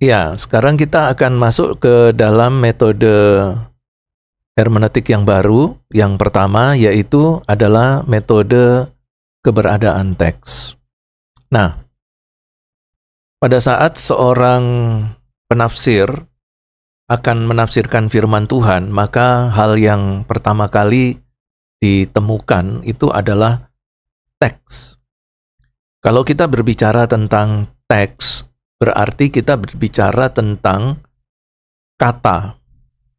Ya, sekarang kita akan masuk ke dalam metode hermeneutik yang baru. Yang pertama yaitu adalah metode keberadaan teks. Nah, pada saat seorang penafsir akan menafsirkan firman Tuhan, maka hal yang pertama kali ditemukan itu adalah teks. Kalau kita berbicara tentang teks, berarti kita berbicara tentang kata.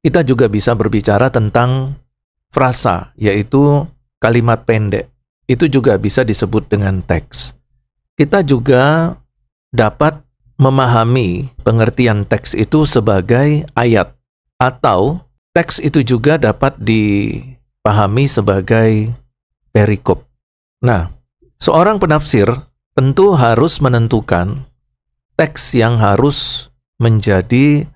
Kita juga bisa berbicara tentang frasa, yaitu kalimat pendek. Itu juga bisa disebut dengan teks. Kita juga dapat memahami pengertian teks itu sebagai ayat, atau teks itu juga dapat dipahami sebagai perikop. Nah, seorang penafsir tentu harus menentukan teks yang harus menjadi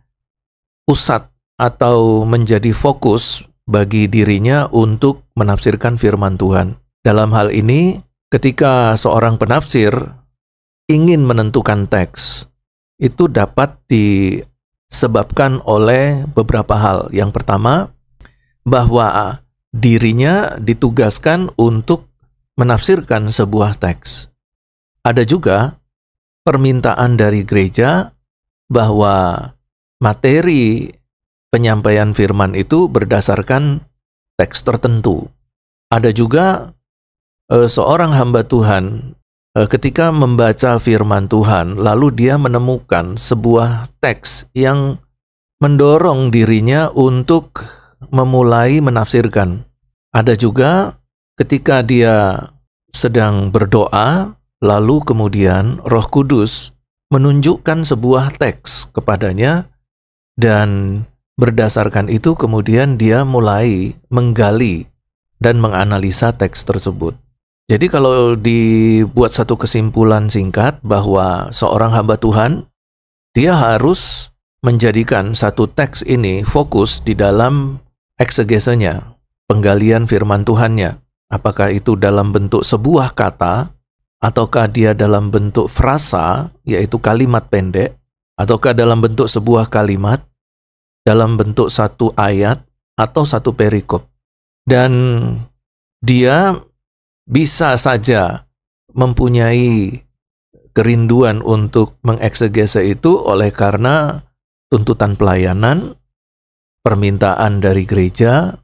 pusat atau menjadi fokus bagi dirinya untuk menafsirkan firman Tuhan. Dalam hal ini, ketika seorang penafsir ingin menentukan teks, itu dapat disebabkan oleh beberapa hal. Yang pertama, bahwa dirinya ditugaskan untuk menafsirkan sebuah teks. Ada juga permintaan dari gereja bahwa materi penyampaian firman itu berdasarkan teks tertentu. Ada juga seorang hamba Tuhan ketika membaca firman Tuhan, lalu dia menemukan sebuah teks yang mendorong dirinya untuk memulai menafsirkan. Ada juga ketika dia sedang berdoa, lalu kemudian Roh Kudus menunjukkan sebuah teks kepadanya, dan berdasarkan itu kemudian dia mulai menggali dan menganalisa teks tersebut. Jadi kalau dibuat satu kesimpulan singkat bahwa seorang hamba Tuhan, dia harus menjadikan satu teks ini fokus di dalam eksegesenya, penggalian firman Tuhannya. Apakah itu dalam bentuk sebuah kata, ataukah dia dalam bentuk frasa, yaitu kalimat pendek, ataukah dalam bentuk sebuah kalimat, dalam bentuk satu ayat, atau satu perikop. Dan dia bisa saja mempunyai kerinduan untuk mengeksegese itu oleh karena tuntutan pelayanan, permintaan dari gereja,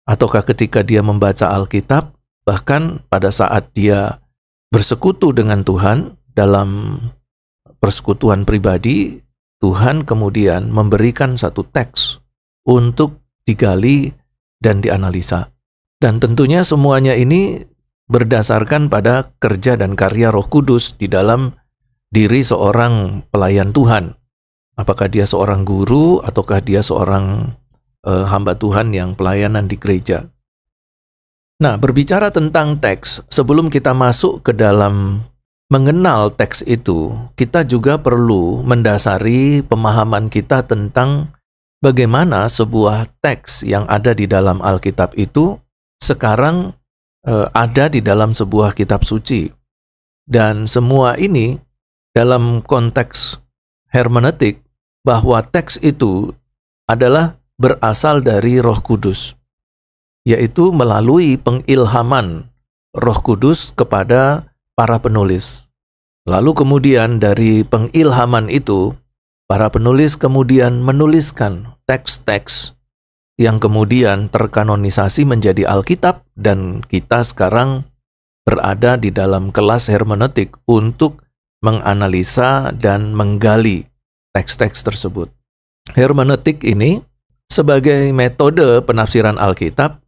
ataukah ketika dia membaca Alkitab, bahkan pada saat dia bersekutu dengan Tuhan dalam persekutuan pribadi, Tuhan kemudian memberikan satu teks untuk digali dan dianalisa. Dan tentunya semuanya ini berdasarkan pada kerja dan karya Roh Kudus di dalam diri seorang pelayan Tuhan. Apakah dia seorang guru ataukah dia seorang hamba Tuhan yang pelayanan di gereja. Nah, berbicara tentang teks, sebelum kita masuk ke dalam mengenal teks itu, kita juga perlu mendasari pemahaman kita tentang bagaimana sebuah teks yang ada di dalam Alkitab itu sekarang ada di dalam sebuah kitab suci. Dan semua ini dalam konteks hermeneutik, bahwa teks itu adalah berasal dari Roh Kudus, yaitu melalui pengilhaman Roh Kudus kepada para penulis. Lalu kemudian dari pengilhaman itu, para penulis kemudian menuliskan teks-teks yang kemudian terkanonisasi menjadi Alkitab, dan kita sekarang berada di dalam kelas hermeneutik untuk menganalisa dan menggali teks-teks tersebut. Hermeneutik ini sebagai metode penafsiran Alkitab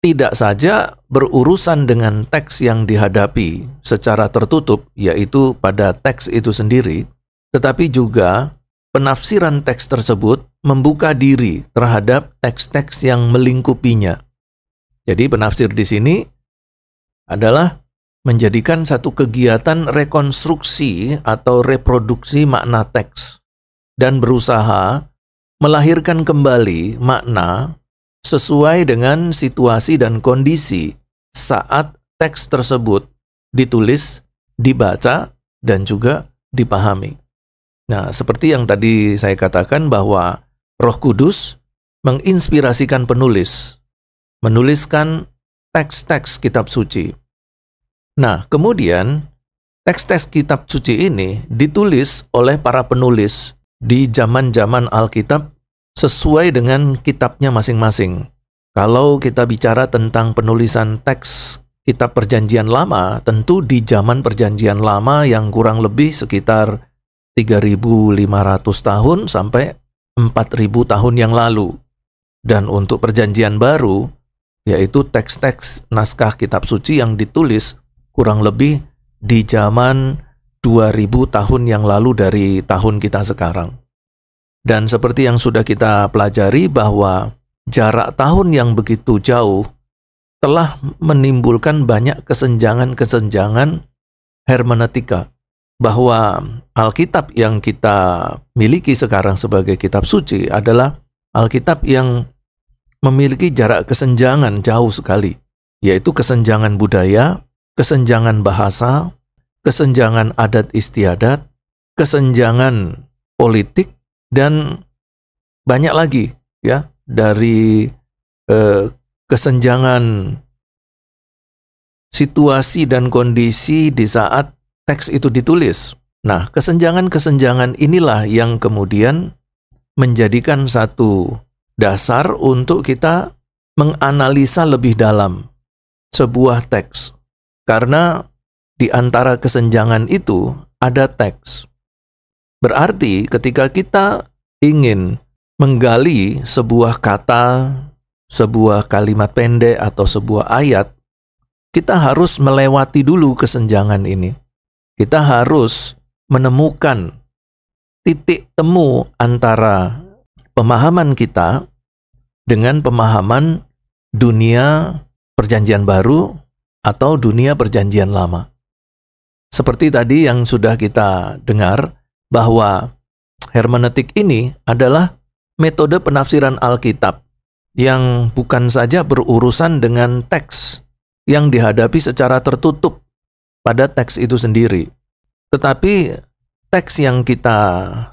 tidak saja berurusan dengan teks yang dihadapi secara tertutup, yaitu pada teks itu sendiri, tetapi juga penafsiran teks tersebut membuka diri terhadap teks-teks yang melingkupinya. Jadi penafsir di sini adalah menjadikan satu kegiatan rekonstruksi atau reproduksi makna teks dan berusaha melahirkan kembali makna sesuai dengan situasi dan kondisi saat teks tersebut ditulis, dibaca, dan juga dipahami. Nah, seperti yang tadi saya katakan bahwa Roh Kudus menginspirasikan penulis, menuliskan teks-teks kitab suci. Nah, kemudian teks-teks kitab suci ini ditulis oleh para penulis di zaman-zaman Alkitab sesuai dengan kitabnya masing-masing. Kalau kita bicara tentang penulisan teks kitab Perjanjian Lama, tentu di zaman Perjanjian Lama yang kurang lebih sekitar 3.500 tahun sampai 4.000 tahun yang lalu. Dan untuk Perjanjian Baru, yaitu teks-teks naskah kitab suci yang ditulis kurang lebih di zaman 2.000 tahun yang lalu dari tahun kita sekarang. Dan seperti yang sudah kita pelajari bahwa jarak tahun yang begitu jauh telah menimbulkan banyak kesenjangan-kesenjangan hermeneutika, bahwa Alkitab yang kita miliki sekarang sebagai kitab suci adalah Alkitab yang memiliki jarak kesenjangan jauh sekali, yaitu kesenjangan budaya, kesenjangan bahasa, kesenjangan adat istiadat, kesenjangan politik, dan banyak lagi ya, dari kesenjangan situasi dan kondisi di saat teks itu ditulis. Nah, kesenjangan-kesenjangan inilah yang kemudian menjadikan satu dasar untuk kita menganalisa lebih dalam sebuah teks. Karena di antara kesenjangan itu ada teks. Berarti ketika kita ingin menggali sebuah kata, sebuah kalimat pendek atau sebuah ayat, kita harus melewati dulu kesenjangan ini. Kita harus menemukan titik temu antara pemahaman kita dengan pemahaman dunia Perjanjian Baru atau dunia Perjanjian Lama. Seperti tadi yang sudah kita dengar, bahwa hermeneutik ini adalah metode penafsiran Alkitab yang bukan saja berurusan dengan teks yang dihadapi secara tertutup pada teks itu sendiri, tetapi teks yang kita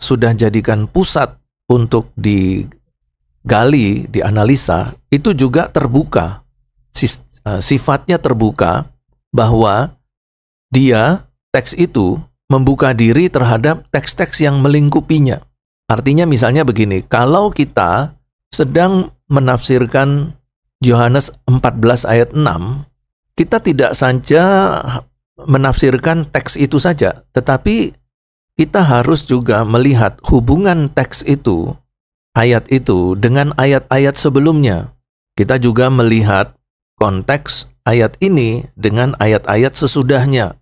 sudah jadikan pusat untuk digali, dianalisa, itu juga terbuka. Sifatnya terbuka, bahwa teks itu membuka diri terhadap teks-teks yang melingkupinya. Artinya misalnya begini, kalau kita sedang menafsirkan Yohanes 14 ayat 6, kita tidak saja menafsirkan teks itu saja, tetapi kita harus juga melihat hubungan teks itu, ayat itu, dengan ayat-ayat sebelumnya. Kita juga melihat konteks ayat ini dengan ayat-ayat sesudahnya.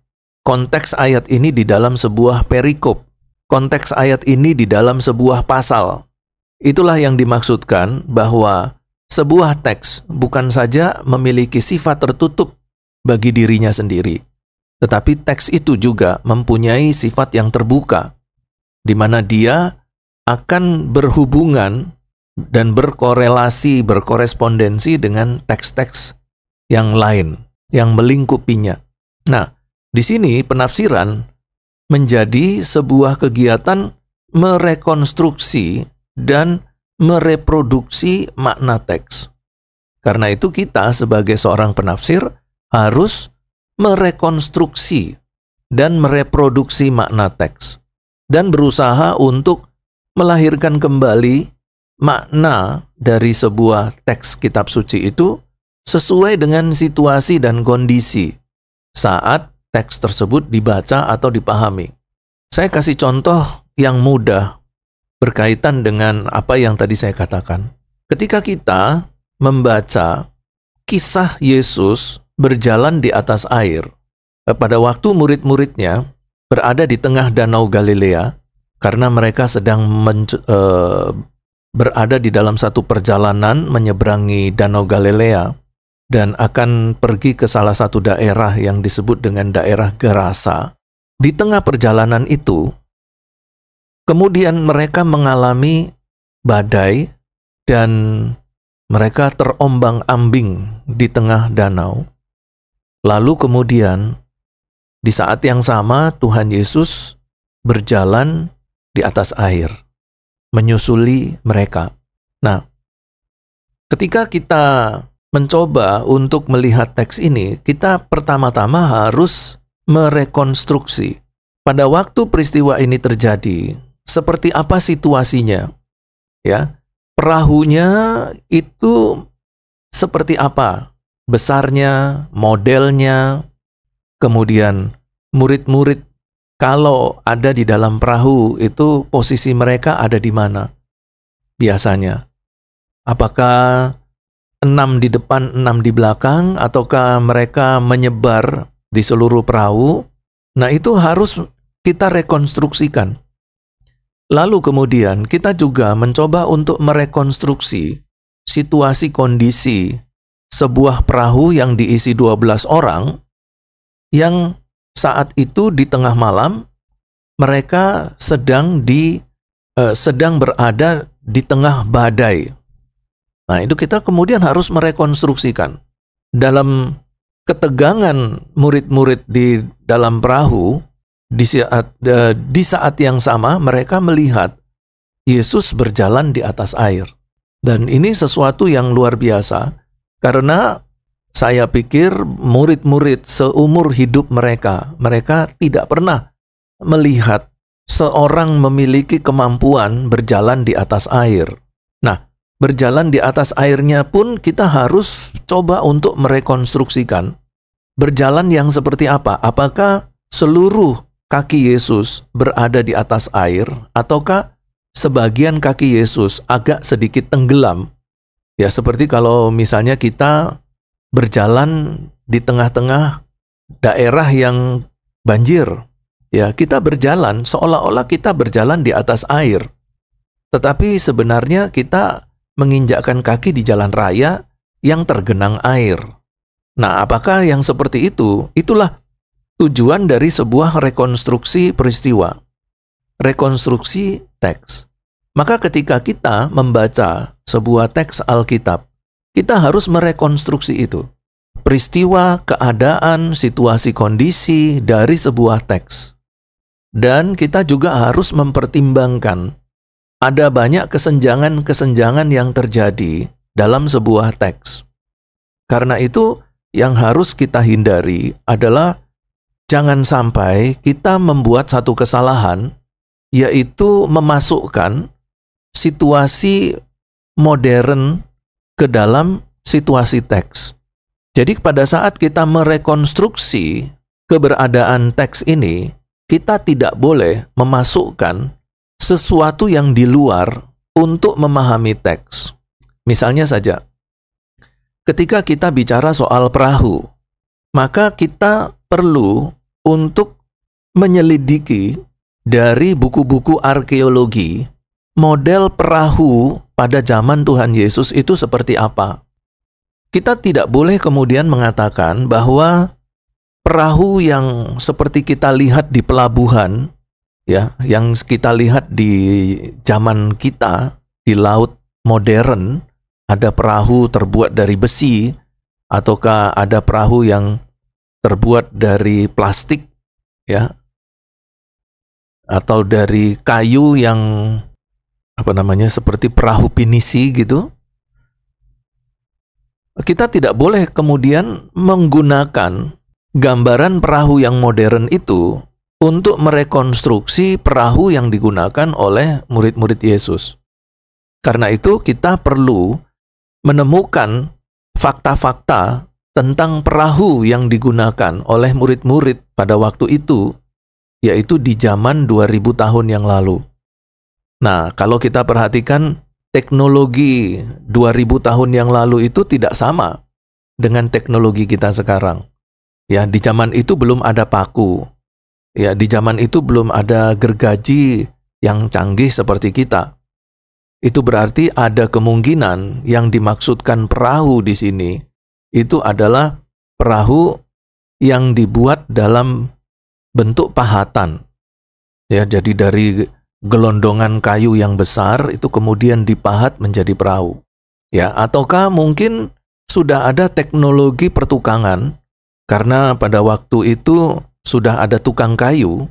Konteks ayat ini di dalam sebuah perikop. Konteks ayat ini di dalam sebuah pasal. Itulah yang dimaksudkan bahwa sebuah teks bukan saja memiliki sifat tertutup bagi dirinya sendiri, tetapi teks itu juga mempunyai sifat yang terbuka, di mana dia akan berhubungan dan berkorelasi, berkorespondensi dengan teks-teks yang lain, yang melingkupinya. Nah, di sini penafsiran menjadi sebuah kegiatan merekonstruksi dan mereproduksi makna teks. Karena itu kita sebagai seorang penafsir harus merekonstruksi dan mereproduksi makna teks dan berusaha untuk melahirkan kembali makna dari sebuah teks kitab suci itu sesuai dengan situasi dan kondisi saat teks tersebut dibaca atau dipahami. Saya kasih contoh yang mudah berkaitan dengan apa yang tadi saya katakan. Ketika kita membaca kisah Yesus berjalan di atas air, pada waktu murid-muridnya berada di tengah Danau Galilea, karena mereka sedang berada di dalam satu perjalanan menyeberangi Danau Galilea, dan akan pergi ke salah satu daerah yang disebut dengan daerah Gerasa. Di tengah perjalanan itu, kemudian mereka mengalami badai dan mereka terombang-ambing di tengah danau. Lalu kemudian, di saat yang sama Tuhan Yesus berjalan di atas air, menyusuli mereka. Nah, ketika kita mencoba untuk melihat teks ini, kita pertama-tama harus merekonstruksi. Pada waktu peristiwa ini terjadi, seperti apa situasinya? Ya, perahunya itu seperti apa? Besarnya, modelnya, kemudian murid-murid kalau ada di dalam perahu itu posisi mereka ada di mana? Biasanya. Apakah 6 di depan, 6 di belakang, ataukah mereka menyebar di seluruh perahu? Nah, itu harus kita rekonstruksikan. Lalu kemudian kita juga mencoba untuk merekonstruksi situasi kondisi sebuah perahu yang diisi 12 orang yang saat itu di tengah malam mereka sedang berada di tengah badai. Nah, itu kita kemudian harus merekonstruksikan. Dalam ketegangan murid-murid di dalam perahu, di saat yang sama mereka melihat Yesus berjalan di atas air. Dan ini sesuatu yang luar biasa, karena saya pikir murid-murid seumur hidup mereka tidak pernah melihat seorang memiliki kemampuan berjalan di atas air. Nah, berjalan di atas airnya pun kita harus coba untuk merekonstruksikan. Berjalan yang seperti apa? Apakah seluruh kaki Yesus berada di atas air, ataukah sebagian kaki Yesus agak sedikit tenggelam? Ya, seperti kalau misalnya kita berjalan di tengah-tengah daerah yang banjir. Ya, kita berjalan seolah-olah kita berjalan di atas air. Tetapi sebenarnya kita menginjakkan kaki di jalan raya yang tergenang air. Nah, apakah yang seperti itu? Itulah tujuan dari sebuah rekonstruksi peristiwa, rekonstruksi teks. Maka ketika kita membaca sebuah teks Alkitab, kita harus merekonstruksi itu. Peristiwa, keadaan, situasi, kondisi dari sebuah teks. Dan kita juga harus mempertimbangkan ada banyak kesenjangan-kesenjangan yang terjadi dalam sebuah teks. Karena itu, yang harus kita hindari adalah jangan sampai kita membuat satu kesalahan, yaitu memasukkan situasi modern ke dalam situasi teks. Jadi pada saat kita merekonstruksi keberadaan teks ini, kita tidak boleh memasukkan sesuatu yang di luar untuk memahami teks. Misalnya saja, ketika kita bicara soal perahu, maka kita perlu untuk menyelidiki dari buku-buku arkeologi model perahu pada zaman Tuhan Yesus itu seperti apa. Kita tidak boleh kemudian mengatakan bahwa perahu yang seperti kita lihat di pelabuhan, ya, yang kita lihat di zaman kita di laut modern, ada perahu terbuat dari besi, ataukah ada perahu yang terbuat dari plastik, ya, atau dari kayu yang seperti perahu pinisi gitu. Kita tidak boleh kemudian menggunakan gambaran perahu yang modern itu untuk merekonstruksi perahu yang digunakan oleh murid-murid Yesus. Karena itu kita perlu menemukan fakta-fakta tentang perahu yang digunakan oleh murid-murid pada waktu itu, yaitu di zaman 2000 tahun yang lalu. Nah, kalau kita perhatikan teknologi 2000 tahun yang lalu itu tidak sama dengan teknologi kita sekarang. Ya, di zaman itu belum ada paku. Ya, di zaman itu belum ada gergaji yang canggih seperti kita. Itu berarti ada kemungkinan yang dimaksudkan perahu di sini itu adalah perahu yang dibuat dalam bentuk pahatan. Ya, jadi dari gelondongan kayu yang besar itu kemudian dipahat menjadi perahu. Ya, ataukah mungkin sudah ada teknologi pertukangan karena pada waktu itu sudah ada tukang kayu.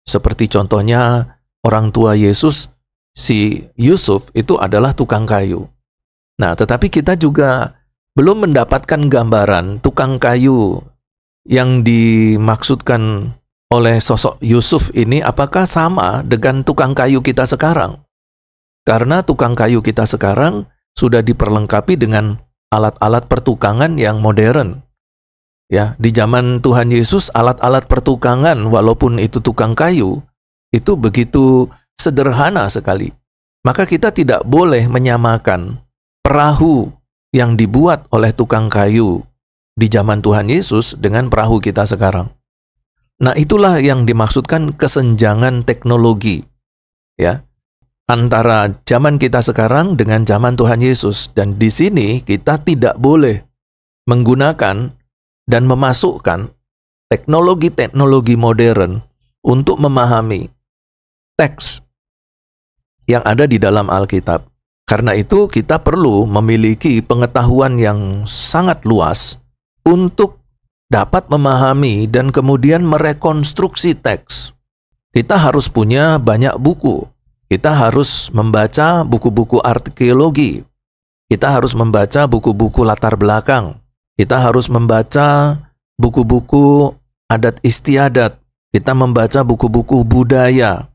Seperti contohnya orang tua Yesus, si Yusuf, itu adalah tukang kayu. Nah, tetapi kita juga belum mendapatkan gambaran tukang kayu yang dimaksudkan oleh sosok Yusuf ini apakah sama dengan tukang kayu kita sekarang. Karena tukang kayu kita sekarang sudah diperlengkapi dengan alat-alat pertukangan yang modern. Ya, di zaman Tuhan Yesus alat-alat pertukangan walaupun itu tukang kayu itu begitu sederhana sekali. Maka kita tidak boleh menyamakan perahu yang dibuat oleh tukang kayu di zaman Tuhan Yesus dengan perahu kita sekarang. Nah, itulah yang dimaksudkan kesenjangan teknologi, ya, antara zaman kita sekarang dengan zaman Tuhan Yesus. Dan di sini kita tidak boleh menggunakan dan memasukkan teknologi-teknologi modern untuk memahami teks yang ada di dalam Alkitab. Karena itu kita perlu memiliki pengetahuan yang sangat luas untuk dapat memahami dan kemudian merekonstruksi teks. Kita harus punya banyak buku. Kita harus membaca buku-buku arkeologi. Kita harus membaca buku-buku latar belakang. Kita harus membaca buku-buku adat istiadat. Kita membaca buku-buku budaya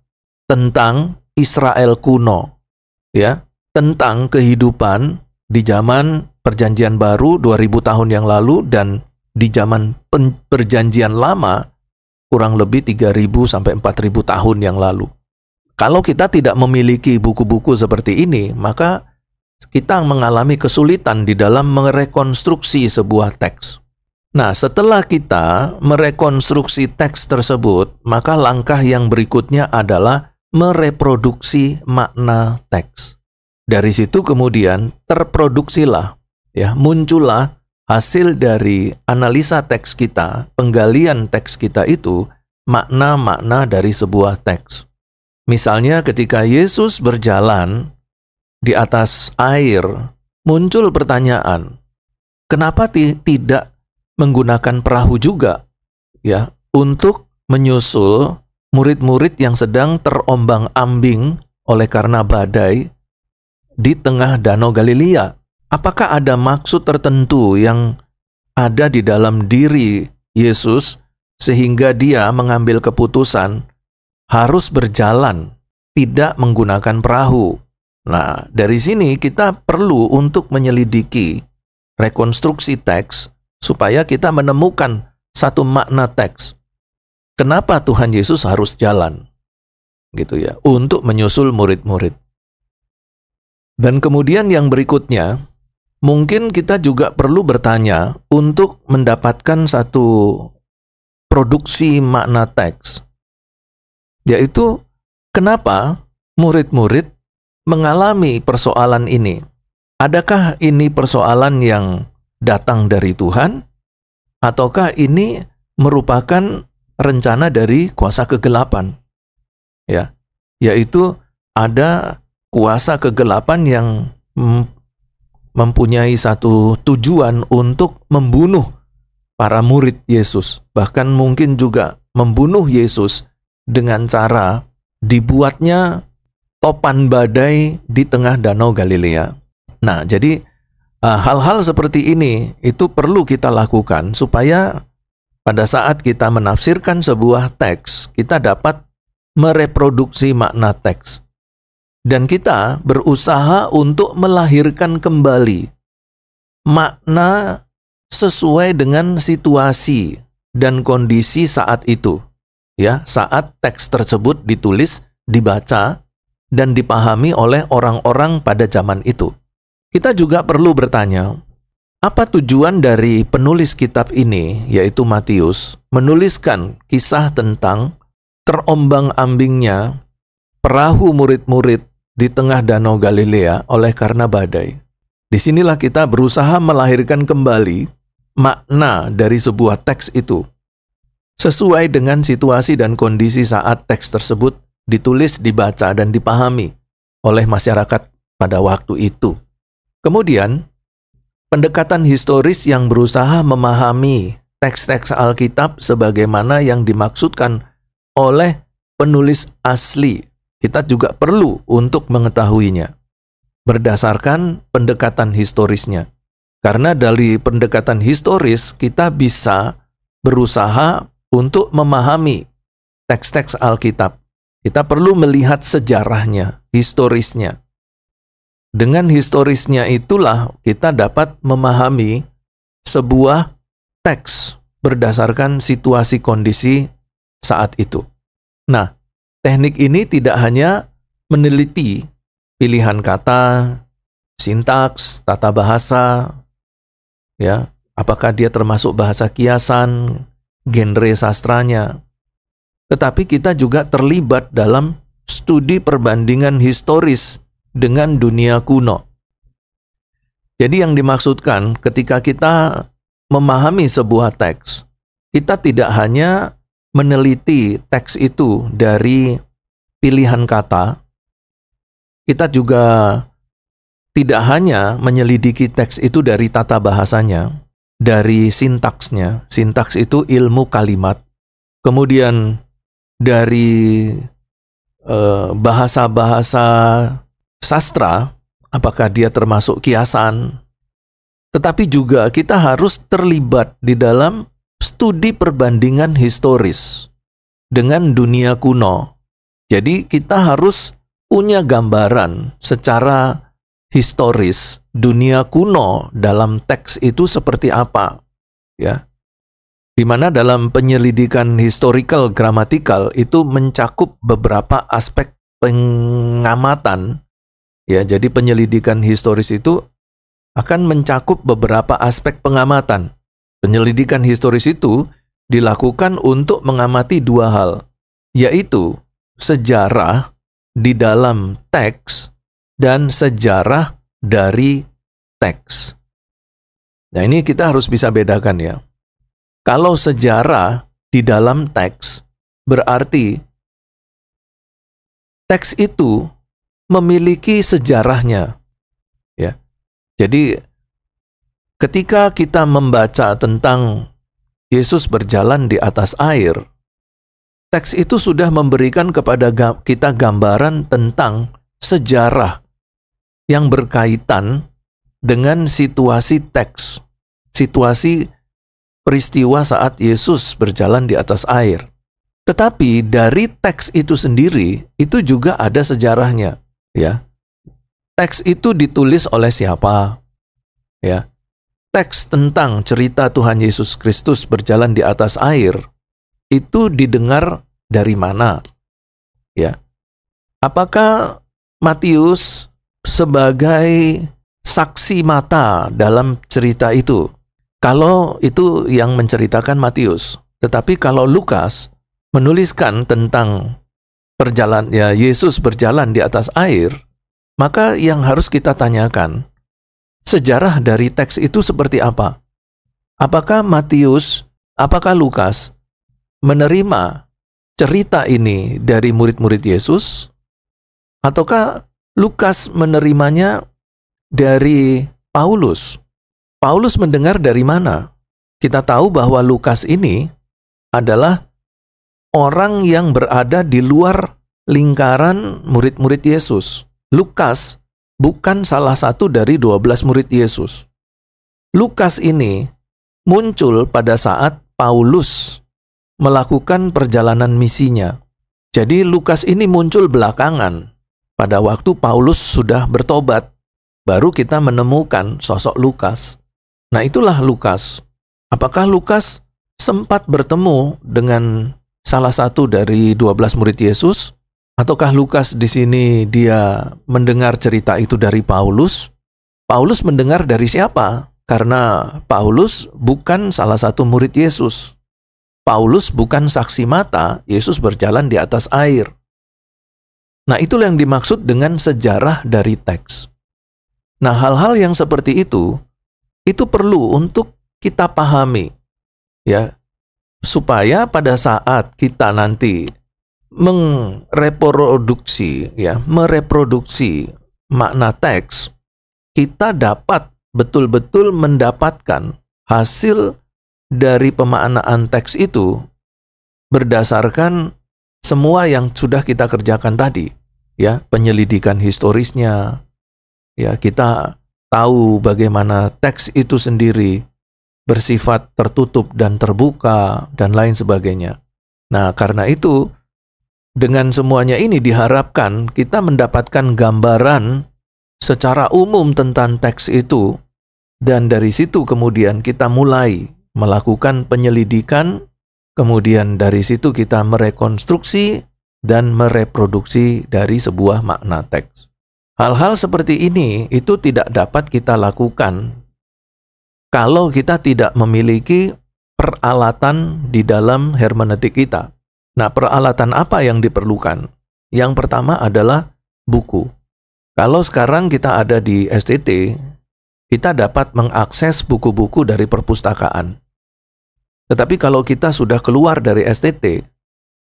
tentang Israel kuno, ya, tentang kehidupan di zaman Perjanjian Baru 2000 tahun yang lalu dan di zaman Perjanjian Lama kurang lebih 3000 sampai 4000 tahun yang lalu. Kalau kita tidak memiliki buku-buku seperti ini, maka kita mengalami kesulitan di dalam merekonstruksi sebuah teks. Nah, setelah kita merekonstruksi teks tersebut, maka langkah yang berikutnya adalah mereproduksi makna teks. Dari situ kemudian terproduksilah, ya, muncullah hasil dari analisa teks kita, penggalian teks kita itu, makna-makna dari sebuah teks. Misalnya ketika Yesus berjalan di atas air, muncul pertanyaan, kenapa tidak menggunakan perahu juga, ya, untuk menyusul murid-murid yang sedang terombang-ambing oleh karena badai di tengah Danau Galilea? Apakah ada maksud tertentu yang ada di dalam diri Yesus sehingga dia mengambil keputusan harus berjalan, tidak menggunakan perahu? Nah, dari sini kita perlu untuk menyelidiki rekonstruksi teks supaya kita menemukan satu makna teks. Kenapa Tuhan Yesus harus jalan? Gitu ya, untuk menyusul murid-murid. Dan kemudian yang berikutnya, mungkin kita juga perlu bertanya untuk mendapatkan satu produksi makna teks. Yaitu, kenapa murid-murid mengalami persoalan ini? Adakah ini persoalan yang datang dari Tuhan? Ataukah ini merupakan rencana dari kuasa kegelapan? Ya, yaitu ada kuasa kegelapan yang mempunyai satu tujuan untuk membunuh para murid Yesus. Bahkan mungkin juga membunuh Yesus dengan cara dibuatnya topan badai di tengah Danau Galilea. Nah, jadi hal-hal seperti ini itu perlu kita lakukan supaya pada saat kita menafsirkan sebuah teks, kita dapat mereproduksi makna teks. Dan kita berusaha untuk melahirkan kembali makna sesuai dengan situasi dan kondisi saat itu. Ya, saat teks tersebut ditulis, dibaca, dan dipahami oleh orang-orang pada zaman itu. Kita juga perlu bertanya, apa tujuan dari penulis kitab ini, yaitu Matius, menuliskan kisah tentang terombang-ambingnya perahu murid-murid di tengah Danau Galilea oleh karena badai? Disinilah kita berusaha melahirkan kembali makna dari sebuah teks itu, sesuai dengan situasi dan kondisi saat teks tersebut ditulis, dibaca, dan dipahami oleh masyarakat pada waktu itu. Kemudian, pendekatan historis yang berusaha memahami teks-teks Alkitab sebagaimana yang dimaksudkan oleh penulis asli kita juga perlu untuk mengetahuinya berdasarkan pendekatan historisnya. Karena dari pendekatan historis kita bisa berusaha untuk memahami teks-teks Alkitab. Kita perlu melihat sejarahnya, historisnya. Dengan historisnya itulah kita dapat memahami sebuah teks berdasarkan situasi kondisi saat itu. Nah, teknik ini tidak hanya meneliti pilihan kata, sintaks, tata bahasa, ya, apakah dia termasuk bahasa kiasan, genre sastranya, tetapi kita juga terlibat dalam studi perbandingan historis dengan dunia kuno. Jadi yang dimaksudkan ketika kita memahami sebuah teks, kita tidak hanya meneliti teks itu dari pilihan kata, kita juga tidak hanya menyelidiki teks itu dari tata bahasanya, dari sintaksnya. Sintaks itu ilmu kalimat. Kemudian dari bahasa-bahasa sastra, apakah dia termasuk kiasan. Tetapi juga kita harus terlibat di dalam studi perbandingan historis dengan dunia kuno. Jadi kita harus punya gambaran secara historis dunia kuno dalam teks itu seperti apa, ya. Di mana dalam penyelidikan historical gramatikal itu mencakup beberapa aspek pengamatan, ya. Jadi penyelidikan historis itu akan mencakup beberapa aspek pengamatan. Penyelidikan historis itu dilakukan untuk mengamati dua hal, yaitu sejarah di dalam teks dan sejarah dari teks. Nah, ini kita harus bisa bedakan, ya. Kalau sejarah di dalam teks, berarti teks itu memiliki sejarahnya, ya. Jadi ketika kita membaca tentang Yesus berjalan di atas air, teks itu sudah memberikan kepada kita gambaran tentang sejarah yang berkaitan dengan situasi teks, situasi peristiwa saat Yesus berjalan di atas air. Tetapi dari teks itu sendiri, itu juga ada sejarahnya, ya. Teks itu ditulis oleh siapa? Ya. Teks tentang cerita Tuhan Yesus Kristus berjalan di atas air itu didengar dari mana? Ya. Apakah Matius sebagai saksi mata dalam cerita itu? Kalau itu yang menceritakan Matius, tetapi kalau Lukas menuliskan tentang perjalanannya Yesus berjalan di atas air, maka yang harus kita tanyakan, sejarah dari teks itu seperti apa? Apakah Matius, apakah Lukas menerima cerita ini dari murid-murid Yesus? Ataukah Lukas menerimanya dari Paulus? Paulus mendengar dari mana? Kita tahu bahwa Lukas ini adalah orang yang berada di luar lingkaran murid-murid Yesus. Lukas bukan salah satu dari 12 murid Yesus. Lukas ini muncul pada saat Paulus melakukan perjalanan misinya. Jadi Lukas ini muncul belakangan. Pada waktu Paulus sudah bertobat, baru kita menemukan sosok Lukas. Nah, itulah Lukas. Apakah Lukas sempat bertemu dengan salah satu dari 12 murid Yesus? Ataukah Lukas di sini dia mendengar cerita itu dari Paulus? Paulus mendengar dari siapa? Karena Paulus bukan salah satu murid Yesus. Paulus bukan saksi mata Yesus berjalan di atas air. Nah, itulah yang dimaksud dengan sejarah dari teks. Nah, hal-hal yang seperti itu perlu untuk kita pahami, ya, supaya pada saat kita nanti mereproduksi makna teks, kita dapat betul-betul mendapatkan hasil dari pemaknaan teks itu berdasarkan semua yang sudah kita kerjakan tadi. ya, penyelidikan historisnya. Ya, kita tahu bagaimana teks itu sendiri bersifat tertutup dan terbuka dan lain sebagainya. Nah, karena itu dengan semuanya ini diharapkan kita mendapatkan gambaran secara umum tentang teks itu, dan dari situ kemudian kita mulai melakukan penyelidikan, kemudian dari situ kita merekonstruksi dan mereproduksi dari sebuah makna teks. Hal-hal seperti ini itu tidak dapat kita lakukan kalau kita tidak memiliki peralatan di dalam hermeneutik kita. Nah, peralatan apa yang diperlukan? Yang pertama adalah buku. Kalau sekarang kita ada di STT, kita dapat mengakses buku-buku dari perpustakaan. Tetapi kalau kita sudah keluar dari STT,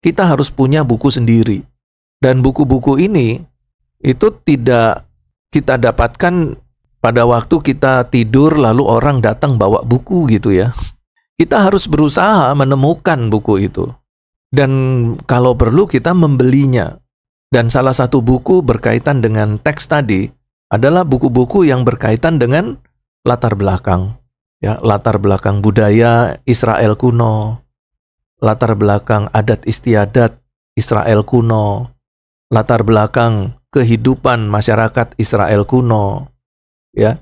kita harus punya buku sendiri. Dan buku-buku ini itu tidak kita dapatkan pada waktu kita tidur lalu orang datang bawa buku gitu ya. Kita harus berusaha menemukan buku itu. Dan kalau perlu kita membelinya. Dan salah satu buku berkaitan dengan teks tadi adalah buku-buku yang berkaitan dengan latar belakang. Ya, latar belakang budaya Israel kuno, latar belakang adat istiadat Israel kuno, latar belakang kehidupan masyarakat Israel kuno, ya,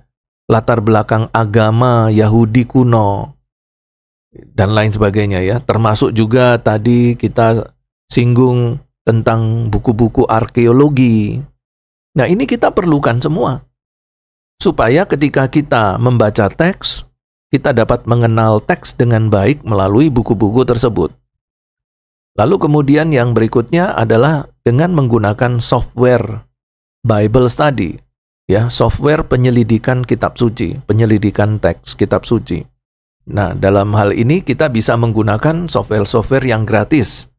latar belakang agama Yahudi kuno, dan lain sebagainya ya. Termasuk juga tadi kita singgung tentang buku-buku arkeologi. Nah, ini kita perlukan semua. Supaya ketika kita membaca teks, kita dapat mengenal teks dengan baik melalui buku-buku tersebut. Lalu kemudian yang berikutnya adalah dengan menggunakan software Bible Study, ya, software penyelidikan kitab suci, penyelidikan teks kitab suci. Nah, dalam hal ini kita bisa menggunakan software-software yang gratis,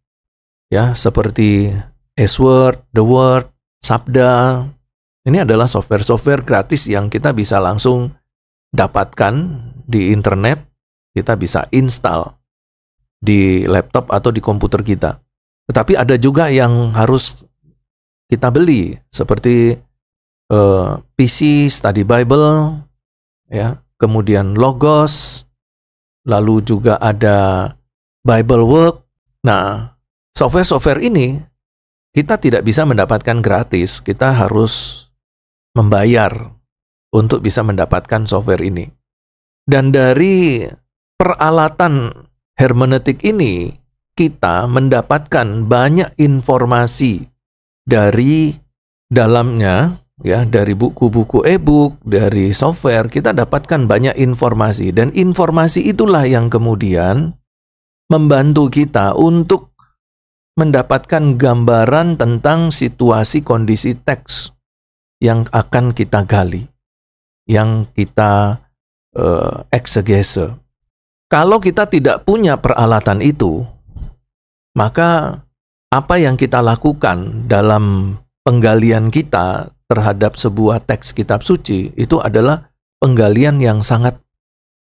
ya, seperti S-Word, The Word, Sabda. Ini adalah software-software gratis yang kita bisa langsung dapatkan di internet, kita bisa install di laptop atau di komputer kita. Tetapi ada juga yang harus kita beli, seperti PC Study Bible, ya, kemudian Logos, lalu juga ada Bible Work. Nah, software-software ini kita tidak bisa mendapatkan gratis, kita harus membayar untuk bisa mendapatkan software ini. Dan dari peralatan hermeneutik ini, kita mendapatkan banyak informasi dari dalamnya, ya, dari buku-buku e-book, dari software, kita dapatkan banyak informasi. Dan informasi itulah yang kemudian membantu kita untuk mendapatkan gambaran tentang situasi kondisi teks yang akan kita gali, yang kita eksegese. Kalau kita tidak punya peralatan itu, maka apa yang kita lakukan dalam penggalian kita terhadap sebuah teks kitab suci itu adalah penggalian yang sangat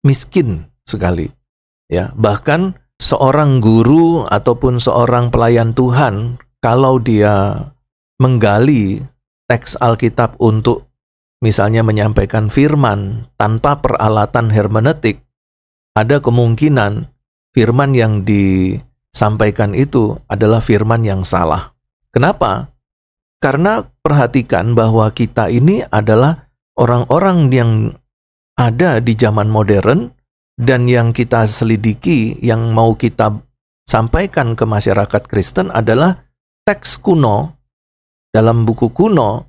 miskin sekali. Ya, bahkan seorang guru ataupun seorang pelayan Tuhan, kalau dia menggali teks Alkitab untuk misalnya menyampaikan firman tanpa peralatan hermeneutik, ada kemungkinan firman yang disampaikan itu adalah firman yang salah. Kenapa? Karena perhatikan bahwa kita ini adalah orang-orang yang ada di zaman modern, dan yang kita selidiki, yang mau kita sampaikan ke masyarakat Kristen adalah teks kuno dalam buku kuno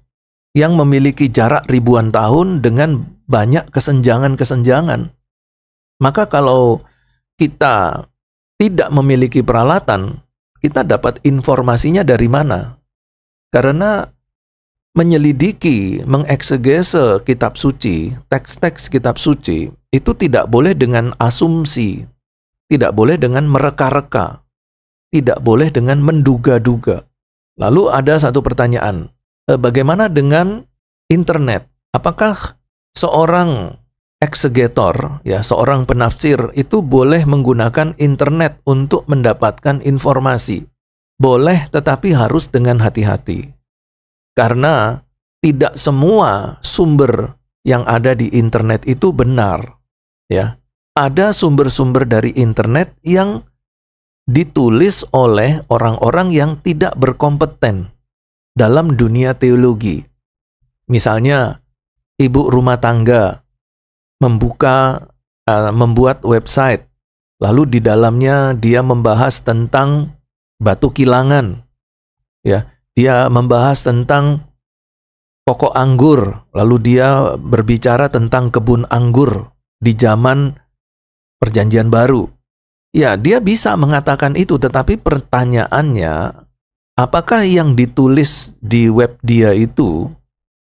yang memiliki jarak ribuan tahun dengan banyak kesenjangan-kesenjangan. Maka kalau kita tidak memiliki peralatan, kita dapat informasinya dari mana? Karena menyelidiki, mengeksegese kitab suci, teks-teks kitab suci, itu tidak boleh dengan asumsi, tidak boleh dengan mereka-reka, tidak boleh dengan menduga-duga. Lalu ada satu pertanyaan, bagaimana dengan internet? Apakah seorang eksegetor, ya, seorang penafsir itu boleh menggunakan internet untuk mendapatkan informasi? Boleh, tetapi harus dengan hati-hati. Karena tidak semua sumber yang ada di internet itu benar, ya. Ada sumber-sumber dari internet yang ditulis oleh orang-orang yang tidak berkompeten dalam dunia teologi. Misalnya, ibu rumah tangga membuat website, lalu di dalamnya dia membahas tentang batu kilangan, ya. Dia membahas tentang pokok anggur, lalu dia berbicara tentang kebun anggur di zaman Perjanjian Baru. Ya, dia bisa mengatakan itu, tetapi pertanyaannya, apakah yang ditulis di web dia itu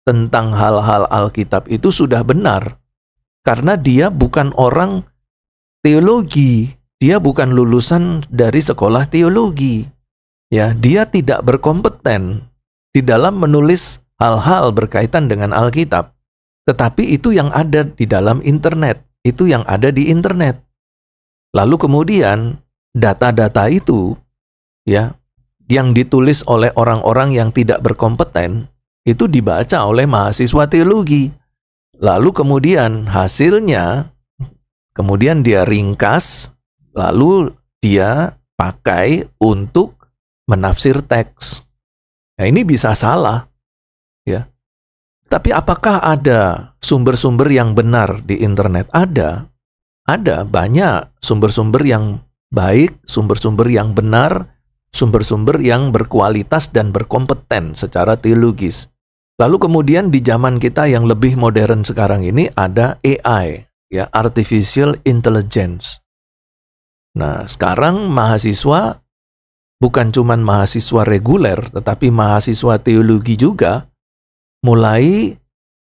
tentang hal-hal Alkitab itu sudah benar? Karena dia bukan orang teologi, dia bukan lulusan dari sekolah teologi. Ya, dia tidak berkompeten di dalam menulis hal-hal berkaitan dengan Alkitab. Tetapi itu yang ada di dalam internet, itu yang ada di internet. Lalu kemudian data-data itu, ya, yang ditulis oleh orang-orang yang tidak berkompeten, itu dibaca oleh mahasiswa teologi. Lalu kemudian hasilnya, kemudian dia ringkas, lalu dia pakai untuk menafsir teks. Nah, ini bisa salah, ya. Tapi apakah ada sumber-sumber yang benar di internet? Ada banyak sumber-sumber yang baik, sumber-sumber yang benar, sumber-sumber yang berkualitas dan berkompeten secara teologis. Lalu kemudian di zaman kita yang lebih modern sekarang ini ada AI, ya, Artificial Intelligence. Nah, sekarang mahasiswa, bukan cuma mahasiswa reguler, tetapi mahasiswa teologi juga, mulai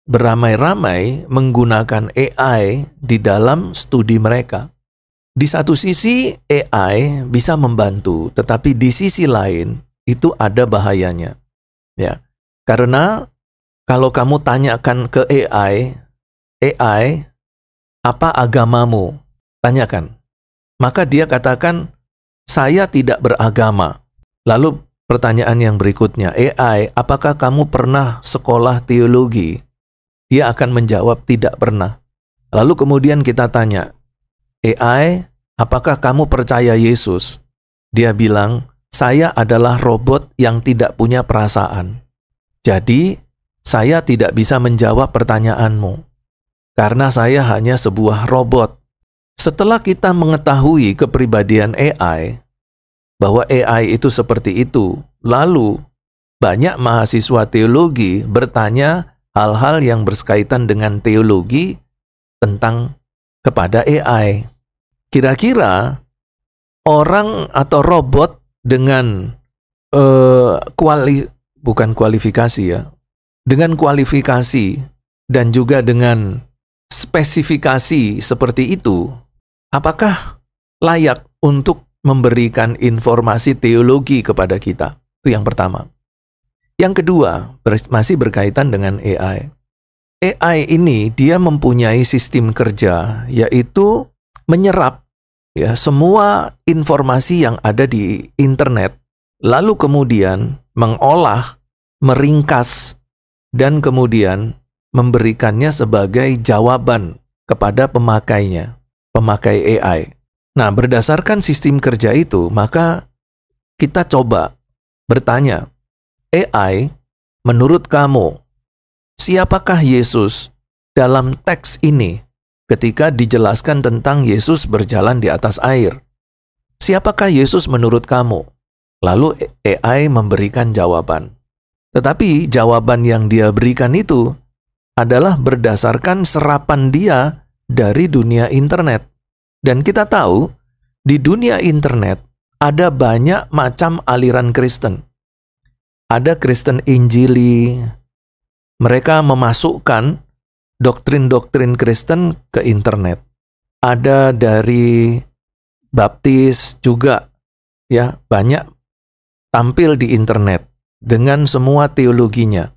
beramai-ramai menggunakan AI di dalam studi mereka. Di satu sisi AI bisa membantu, tetapi di sisi lain itu ada bahayanya. Ya. Karena kalau kamu tanyakan ke AI, apa agamamu? Tanyakan. Maka dia katakan, saya tidak beragama. Lalu pertanyaan yang berikutnya, AI, apakah kamu pernah sekolah teologi? Dia akan menjawab tidak pernah. Lalu kemudian kita tanya, AI, apakah kamu percaya Yesus? Dia bilang, saya adalah robot yang tidak punya perasaan. Jadi, saya tidak bisa menjawab pertanyaanmu, karena saya hanya sebuah robot. Setelah kita mengetahui kepribadian AI, bahwa AI itu seperti itu, lalu banyak mahasiswa teologi bertanya hal-hal yang berkaitan dengan teologi tentang kepada AI. Kira-kira orang atau robot dengan bukan kualifikasi, ya, dengan kualifikasi dan juga dengan spesifikasi seperti itu, apakah layak untuk memberikan informasi teologi kepada kita? Itu yang pertama. Yang kedua, masih berkaitan dengan AI. AI ini dia mempunyai sistem kerja, yaitu menyerap, ya, semua informasi yang ada di internet, lalu kemudian mengolah, meringkas, dan kemudian memberikannya sebagai jawaban kepada pemakainya, pemakai AI. Nah, berdasarkan sistem kerja itu, maka kita coba bertanya, AI, menurut kamu, siapakah Yesus dalam teks ini ketika dijelaskan tentang Yesus berjalan di atas air? Siapakah Yesus menurut kamu? Lalu AI memberikan jawaban. Tetapi jawaban yang dia berikan itu adalah berdasarkan serapan dia dari dunia internet. Dan kita tahu, di dunia internet ada banyak macam aliran Kristen. Ada Kristen Injili, mereka memasukkan doktrin-doktrin Kristen ke internet. Ada dari Baptis juga, ya, banyak tampil di internet dengan semua teologinya.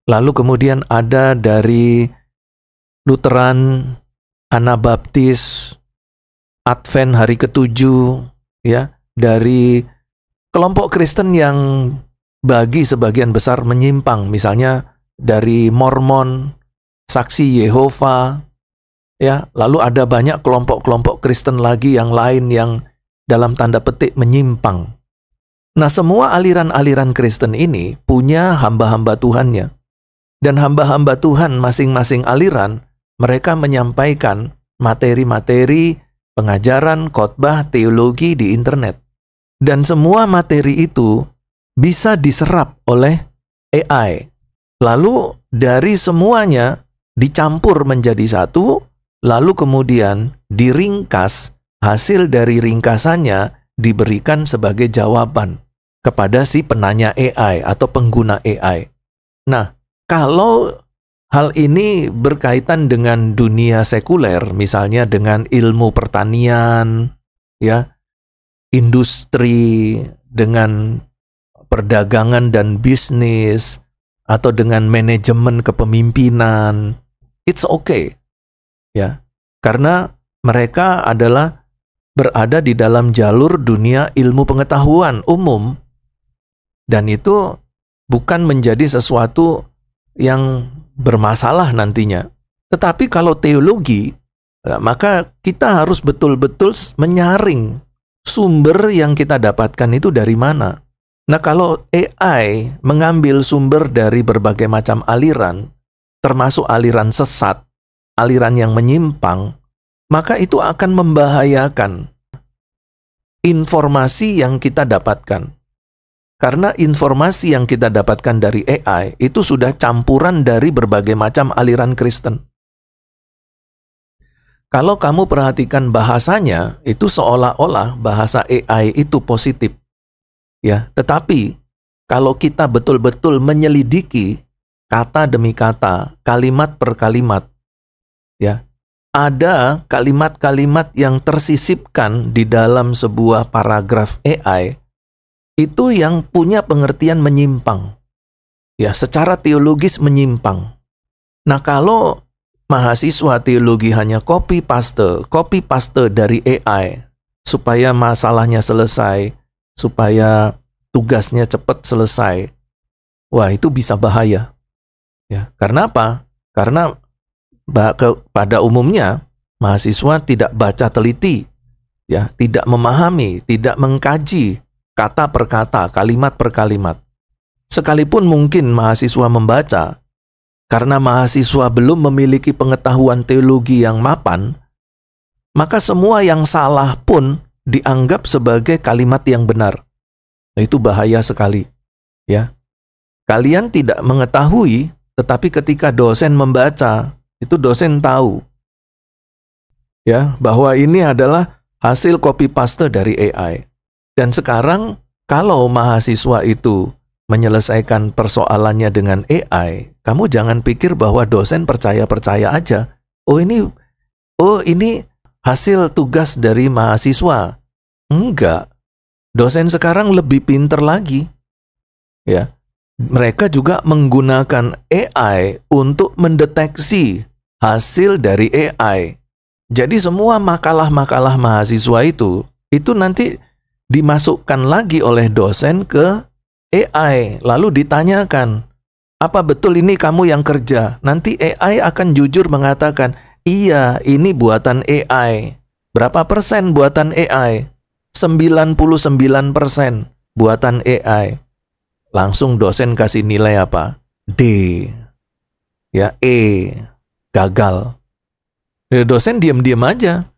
Lalu kemudian ada dari Lutheran, Anabaptis, Advent hari ke-7, ya, dari kelompok Kristen yang bagi sebagian besar menyimpang, misalnya dari Mormon, Saksi Yehova, ya, lalu ada banyak kelompok-kelompok Kristen lagi yang lain yang dalam tanda petik menyimpang. Nah, semua aliran-aliran Kristen ini punya hamba-hamba Tuhannya. Dan hamba-hamba Tuhan masing-masing aliran, mereka menyampaikan materi-materi, pengajaran, khotbah, teologi di internet. Dan semua materi itu bisa diserap oleh AI. Lalu dari semuanya dicampur menjadi satu, lalu kemudian diringkas, hasil dari ringkasannya diberikan sebagai jawaban kepada si penanya AI atau pengguna AI. Nah, kalau hal ini berkaitan dengan dunia sekuler, misalnya dengan ilmu pertanian, ya, industri, dengan perdagangan dan bisnis, atau dengan manajemen kepemimpinan, it's okay, ya, karena mereka adalah berada di dalam jalur dunia ilmu pengetahuan umum, dan itu bukan menjadi sesuatu yang bermasalah nantinya. Tetapi kalau teologi, maka kita harus betul-betul menyaring sumber yang kita dapatkan itu dari mana. Nah, kalau AI mengambil sumber dari berbagai macam aliran, termasuk aliran sesat, aliran yang menyimpang, maka itu akan membahayakan informasi yang kita dapatkan. Karena informasi yang kita dapatkan dari AI itu sudah campuran dari berbagai macam aliran Kristen. Kalau kamu perhatikan bahasanya, itu seolah-olah bahasa AI itu positif. Ya, tetapi kalau kita betul-betul menyelidiki kata demi kata, kalimat per kalimat, ya, ada kalimat-kalimat yang tersisipkan di dalam sebuah paragraf AI itu yang punya pengertian menyimpang. Ya, secara teologis menyimpang. Nah, kalau mahasiswa teologi hanya copy paste dari AI supaya masalahnya selesai, supaya tugasnya cepat selesai, wah, itu bisa bahaya. Ya, karena apa? Karena pada umumnya mahasiswa tidak baca teliti, ya, tidak memahami, tidak mengkaji kata per kata, kalimat per kalimat. Sekalipun mungkin mahasiswa membaca, karena mahasiswa belum memiliki pengetahuan teologi yang mapan, maka semua yang salah pun dianggap sebagai kalimat yang benar. Nah, itu bahaya sekali, ya. Kalian tidak mengetahui, tetapi ketika dosen membaca, itu dosen tahu, ya, bahwa ini adalah hasil copy paste dari AI. Dan sekarang kalau mahasiswa itu menyelesaikan persoalannya dengan AI, kamu jangan pikir bahwa dosen percaya-percaya aja. Oh ini hasil tugas dari mahasiswa. Enggak. Dosen sekarang lebih pinter lagi. Ya. Mereka juga menggunakan AI untuk mendeteksi hasil dari AI. Jadi semua makalah-makalah mahasiswa itu nanti dimasukkan lagi oleh dosen ke AI. Lalu ditanyakan, apa betul ini kamu yang kerja? Nanti AI akan jujur mengatakan, iya, ini buatan AI. Berapa persen buatan AI? 99% buatan AI. Langsung dosen kasih nilai apa? D. Ya, E. Gagal. Ya, dosen diam-diam aja.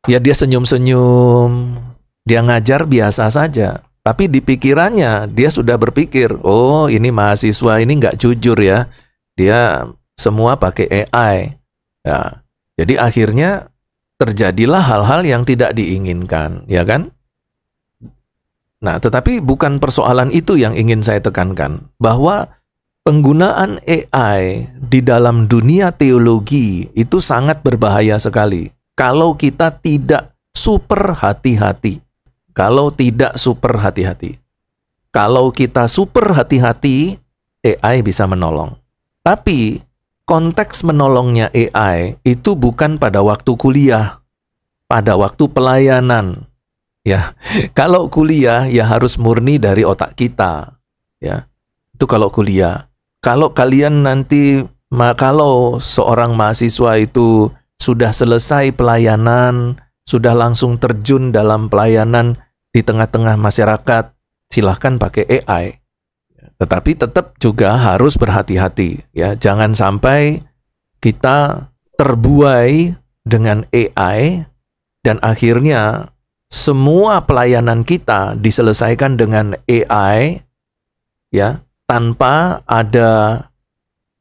Ya, dia senyum-senyum. Dia ngajar biasa saja. Tapi di pikirannya dia sudah berpikir, oh ini mahasiswa ini nggak jujur ya. Dia semua pakai AI. Ya, jadi akhirnya terjadilah hal-hal yang tidak diinginkan, ya kan? Nah, tetapi bukan persoalan itu yang ingin saya tekankan. Bahwa penggunaan AI di dalam dunia teologi itu sangat berbahaya sekali. Kalau kita tidak super hati-hati. Kalau kita super hati-hati, AI bisa menolong. Tapi konteks menolongnya AI itu bukan pada waktu kuliah, pada waktu pelayanan. Ya, kalau kuliah ya harus murni dari otak kita. Ya, itu kalau kuliah. Kalau kalian nanti, kalau seorang mahasiswa itu sudah selesai pelayanan, sudah langsung terjun dalam pelayanan di tengah-tengah masyarakat, silahkan pakai AI. Tetapi tetap juga harus berhati-hati, ya. Jangan sampai kita terbuai dengan AI dan akhirnya semua pelayanan kita diselesaikan dengan AI, ya, tanpa ada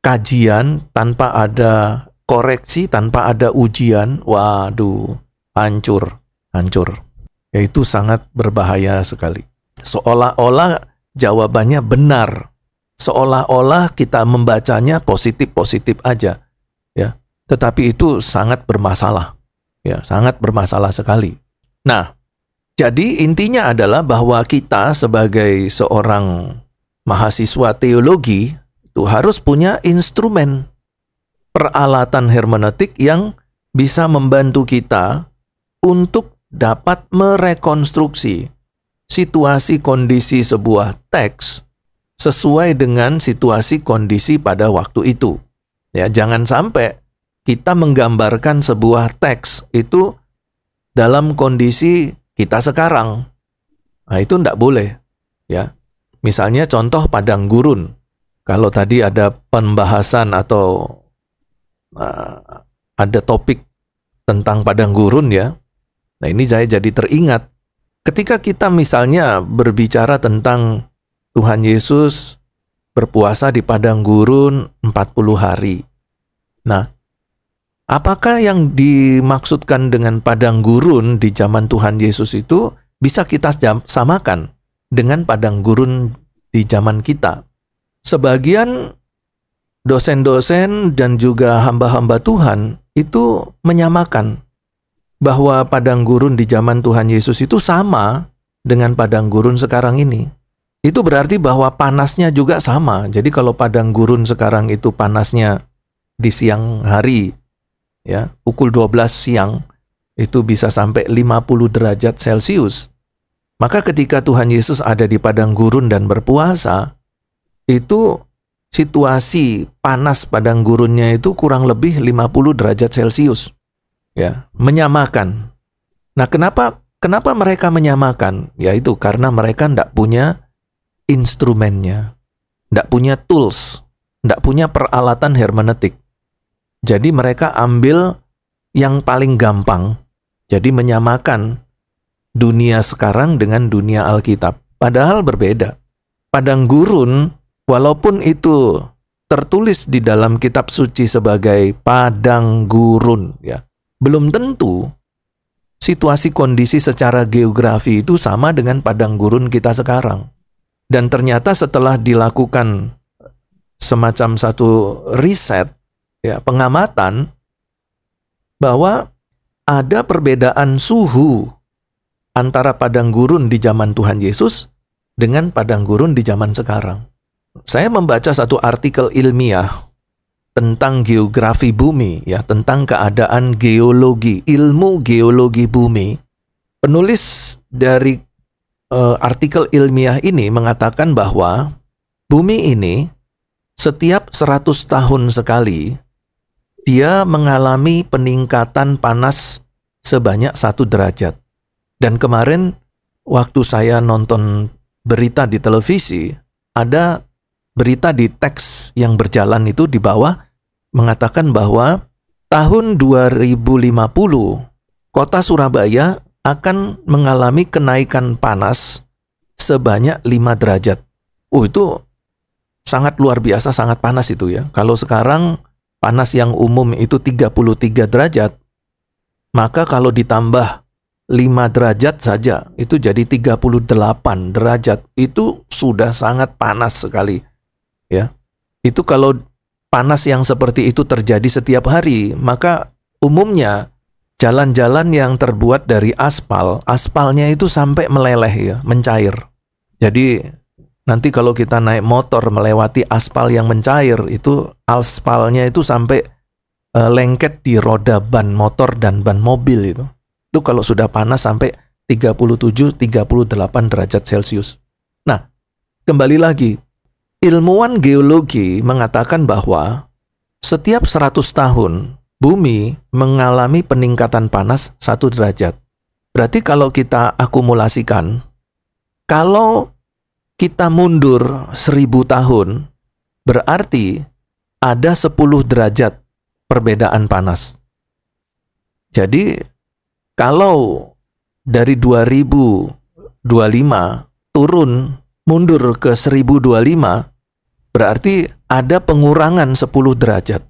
kajian, tanpa ada koreksi, tanpa ada ujian. Waduh, hancur. Ya, itu sangat berbahaya sekali. Seolah-olah jawabannya benar. Seolah-olah kita membacanya positif-positif aja. Ya, tetapi itu sangat bermasalah. Ya, sangat bermasalah sekali. Nah, jadi intinya adalah bahwa kita sebagai seorang mahasiswa teologi itu harus punya instrumen peralatan hermeneutik yang bisa membantu kita untuk dapat merekonstruksi situasi kondisi sebuah teks sesuai dengan situasi kondisi pada waktu itu. Ya, jangan sampai kita menggambarkan sebuah teks itu dalam kondisi kita sekarang. Nah, itu tidak boleh. Ya, misalnya contoh padang gurun. Kalau tadi ada pembahasan atau ada topik tentang padang gurun, ya. Nah, ini saya jadi teringat. Ketika kita misalnya berbicara tentang Tuhan Yesus berpuasa di padang gurun 40 hari. Nah, apakah yang dimaksudkan dengan padang gurun di zaman Tuhan Yesus itu bisa kita samakan dengan padang gurun di zaman kita? Sebagian dosen-dosen dan juga hamba-hamba Tuhan itu menyamakan bahwa padang gurun di zaman Tuhan Yesus itu sama dengan padang gurun sekarang ini. Itu berarti bahwa panasnya juga sama. Jadi kalau padang gurun sekarang itu panasnya di siang hari, ya, pukul 12 siang, itu bisa sampai 50 derajat Celcius. Maka ketika Tuhan Yesus ada di padang gurun dan berpuasa, itu situasi panas padang gurunnya itu kurang lebih 50 derajat Celcius. Ya, menyamakan. Nah, kenapa mereka menyamakan? Yaitu karena mereka tidak punya instrumennya, tidak punya tools, tidak punya peralatan hermeneutik. Jadi mereka ambil yang paling gampang. Jadi menyamakan dunia sekarang dengan dunia Alkitab. Padahal berbeda. Padang gurun, walaupun itu tertulis di dalam kitab suci sebagai padang gurun, ya, belum tentu situasi kondisi secara geografi itu sama dengan padang gurun kita sekarang. Dan ternyata setelah dilakukan semacam satu riset, ya, pengamatan, bahwa ada perbedaan suhu antara padang gurun di zaman Tuhan Yesus dengan padang gurun di zaman sekarang. Saya membaca satu artikel ilmiah tentang geografi bumi, ya, tentang keadaan geologi, ilmu geologi bumi. Penulis dari artikel ilmiah ini mengatakan bahwa bumi ini setiap 100 tahun sekali dia mengalami peningkatan panas sebanyak 1 derajat. Dan kemarin waktu saya nonton berita di televisi, ada berita di teks yang berjalan itu di bawah mengatakan bahwa tahun 2050 kota Surabaya akan mengalami kenaikan panas sebanyak 5 derajat. Itu sangat luar biasa, sangat panas itu, ya. Kalau sekarang panas yang umum itu 33 derajat, maka kalau ditambah 5 derajat saja, itu jadi 38 derajat. Itu sudah sangat panas sekali, ya. Itu kalau panas yang seperti itu terjadi setiap hari, maka umumnya jalan-jalan yang terbuat dari aspal, aspalnya itu sampai meleleh, ya, mencair. Jadi nanti kalau kita naik motor melewati aspal yang mencair, itu aspalnya itu sampai lengket di roda ban motor dan ban mobil itu. Itu kalau sudah panas sampai 37-38 derajat Celcius. Nah, kembali lagi, ilmuwan geologi mengatakan bahwa setiap 100 tahun bumi mengalami peningkatan panas 1 derajat. Berarti kalau kita akumulasikan, kalau kita mundur 1000 tahun, berarti ada 10 derajat perbedaan panas. Jadi, kalau dari 2025 turun mundur ke 1025, berarti ada pengurangan 10 derajat.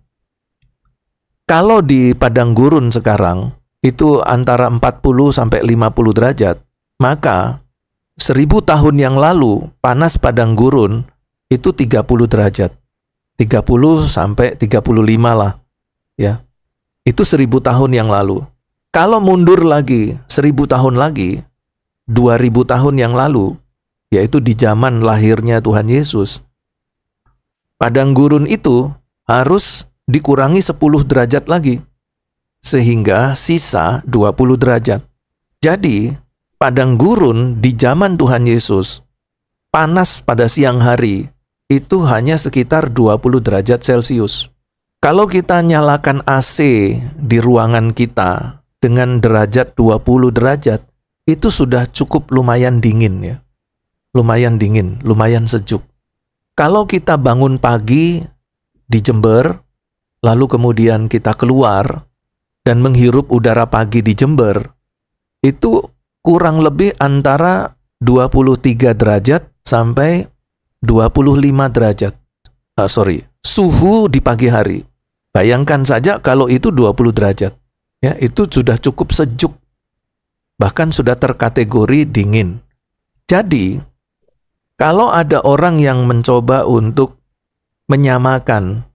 Kalau di padang gurun sekarang, itu antara 40 sampai 50 derajat, maka 1000 tahun yang lalu, panas padang gurun itu 30 derajat. 30 sampai 35 lah. Ya. Itu 1000 tahun yang lalu. Kalau mundur lagi, 1000 tahun lagi, 2000 tahun yang lalu, yaitu di zaman lahirnya Tuhan Yesus, padang gurun itu harus dikurangi 10 derajat lagi, sehingga sisa 20 derajat. Jadi, padang gurun di zaman Tuhan Yesus, panas pada siang hari, itu hanya sekitar 20 derajat Celcius. Kalau kita nyalakan AC di ruangan kita dengan derajat 20 derajat, itu sudah cukup lumayan dingin ya. Lumayan dingin, lumayan sejuk. Kalau kita bangun pagi di Jember, lalu kemudian kita keluar dan menghirup udara pagi di Jember, itu kurang lebih antara 23 derajat sampai 25 derajat. Suhu di pagi hari. Bayangkan saja kalau itu 20 derajat. Ya, itu sudah cukup sejuk. Bahkan sudah terkategori dingin. Jadi, kalau ada orang yang mencoba untuk menyamakan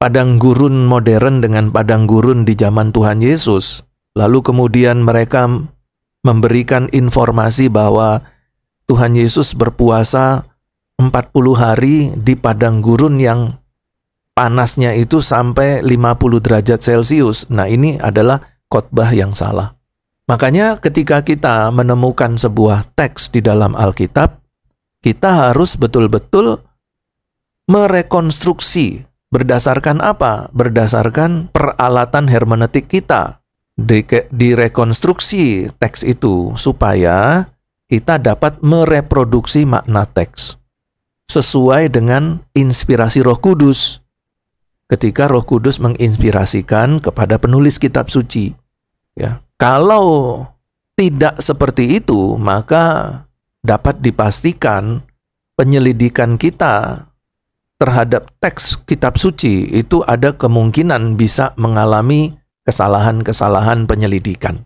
padang gurun modern dengan padang gurun di zaman Tuhan Yesus, lalu kemudian mereka memberikan informasi bahwa Tuhan Yesus berpuasa 40 hari di padang gurun yang panasnya itu sampai 50 derajat Celcius. Nah, ini adalah khotbah yang salah. Makanya ketika kita menemukan sebuah teks di dalam Alkitab, kita harus betul-betul merekonstruksi. Berdasarkan apa? Berdasarkan peralatan hermeneutik kita. Direkonstruksi teks itu supaya kita dapat mereproduksi makna teks sesuai dengan inspirasi Roh Kudus. Ketika Roh Kudus menginspirasikan kepada penulis kitab suci. Ya. Kalau tidak seperti itu, maka dapat dipastikan penyelidikan kita terhadap teks kitab suci itu ada kemungkinan bisa mengalami kesalahan-kesalahan penyelidikan.